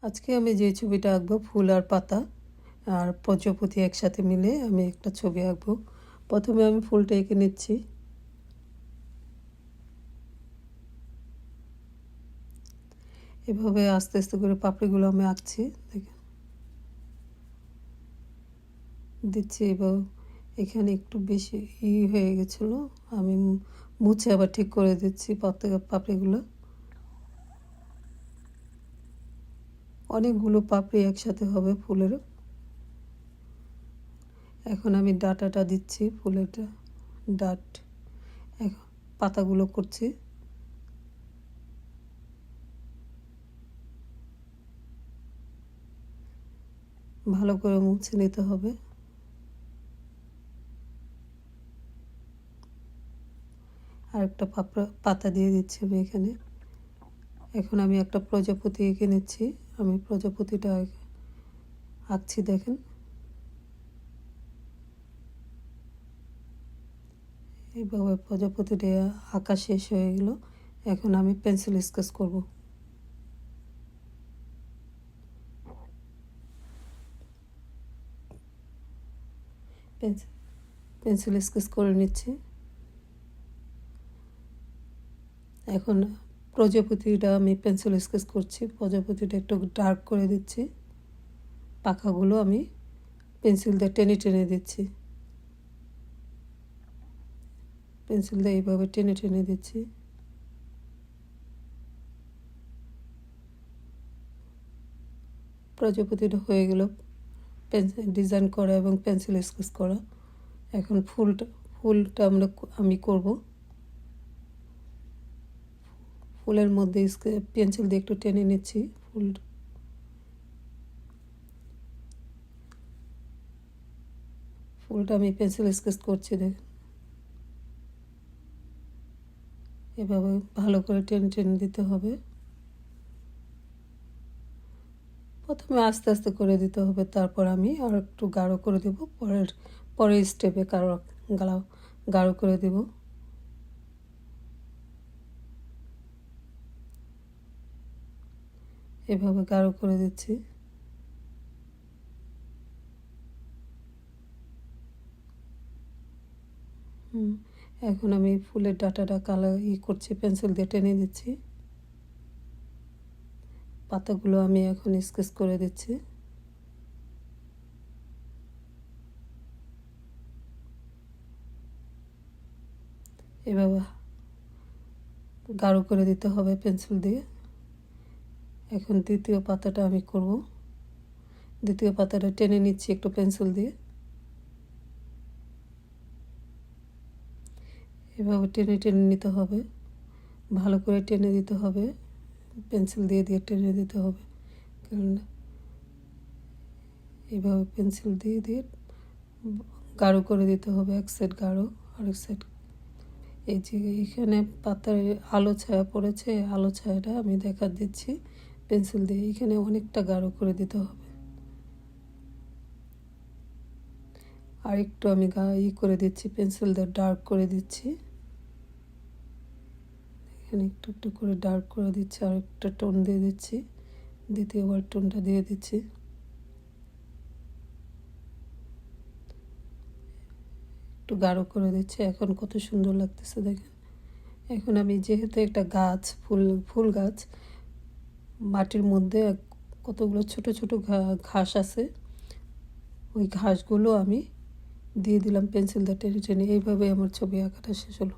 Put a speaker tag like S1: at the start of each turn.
S1: আজকে আমি যে ছবিটা আঁকবো ফুল আর পাতা আর প্রজাপতি একসাথে মিলে আমি একটা ছবি আঁকবো। প্রথমে আমি ফুলটা এঁকে নিচ্ছি। এভাবে আস্তে আস্তে করে পাপড়িগুলো আমি আঁকছি, দেখেন দিচ্ছি। এবার এখানে একটু বেশি হয়ে গেছিলো, আমি মুছে আবার ঠিক করে দিচ্ছি পাপড়িগুলো। অনেকগুলো পাপড়ি একসাথে হবে ফুলের। এখন আমি ডাঁটাটা দিচ্ছি, ফুলেরটা ডাট। এখন পাতাগুলো করছি। ভালো করে মুছে নিতে হবে। আর একটা পাতা দিয়ে দিচ্ছি আমি এখানে। এখন আমি একটা প্রজাপতি এঁকে নিচ্ছি। আমি প্রজাপতিটা আঁকছি, দেখেন এইভাবে প্রজাপতিটা আঁকা শেষ হয়ে গেল। এখন আমি পেন্সিল স্কেচ করব। পেন্সিল স্কেচ করে নিচ্ছি। এখন প্রজাপতিটা আমি পেন্সিল স্কেচ করছি। প্রজাপতিটা একটু ডার্ক করে দিচ্ছি। পাখাগুলো আমি পেন্সিল দিয়ে টেনে টেনে দিচ্ছি। পেন্সিল দিয়ে এইভাবে টেনে টেনে দিচ্ছি। প্রজাপতিটা হয়ে গেল ডিজাইন করা এবং পেন্সিল স্কেচ করা। এখন ফুলটা আমি করব। ফুলের মধ্যে পেন্সিল দিয়ে একটু টেনে নিচ্ছি। ফুলটা আমি পেন্সিল স্কেচ করছি, দেখেন এভাবে ভালো করে টেনে টেনে দিতে হবে। প্রথমে আস্তে আস্তে করে দিতে হবে, তারপর আমি আর একটু গাঢ় করে দেব। পরের স্টেপে গাঢ় করে দেব। এভাবে গাঢ় করে দিচ্ছি। এখন আমি ফুলের ডাঁটাটা কালার করছি, পেন্সিল দিয়ে টেনে দিচ্ছি। পাতাগুলো আমি এখন স্কেচ করে দিচ্ছি। এভাবে গাঢ় করে দিতে হবে পেন্সিল দিয়ে। এখন দ্বিতীয় পাতাটা আমি করব। দ্বিতীয় পাতাটা টেনে নিচ্ছি একটু পেন্সিল দিয়ে। এভাবে টেনে টেনে নিতে হবে, ভালো করে টেনে দিতে হবে। পেন্সিল দিয়ে দিয়ে টেনে দিতে হবে, কারণ এইভাবে পেন্সিল দিয়ে দিয়ে গাঢ় করে দিতে হবে। এক সাইড গাঢ়, আরেক সাইড। এই যে এখানে পাতার আলো ছায়া পড়েছে, আলো ছায়াটা আমি দেখা দিচ্ছি পেন্সিল দিয়ে। এখানে অনেকটা গাঢ় করে দিতে হবে। আর একটু আমি করে দিচ্ছি, পেন্সিল দিয়ে ডার্ক করে দিচ্ছি। এখানে একটু একটু করে ডার্ক করে দিচ্ছি, আর একটা টোন দিয়ে দিচ্ছি। দ্বিতীয়বার টোনটা দিয়ে দিচ্ছি। একটু গাঢ় করে দিচ্ছি। এখন কত সুন্দর লাগতেছে, দেখেন। এখন আমি যেহেতু একটা গাছ, ফুল গাছ, মাটির মধ্যে কতগুলো ছোট ছোট ঘাস আছে, ওই ঘাসগুলো আমি দিয়ে দিলাম পেন্সিল দিয়ে টেনে টেনে। এইভাবে আমার ছবি আঁকাটা শেষ হলো।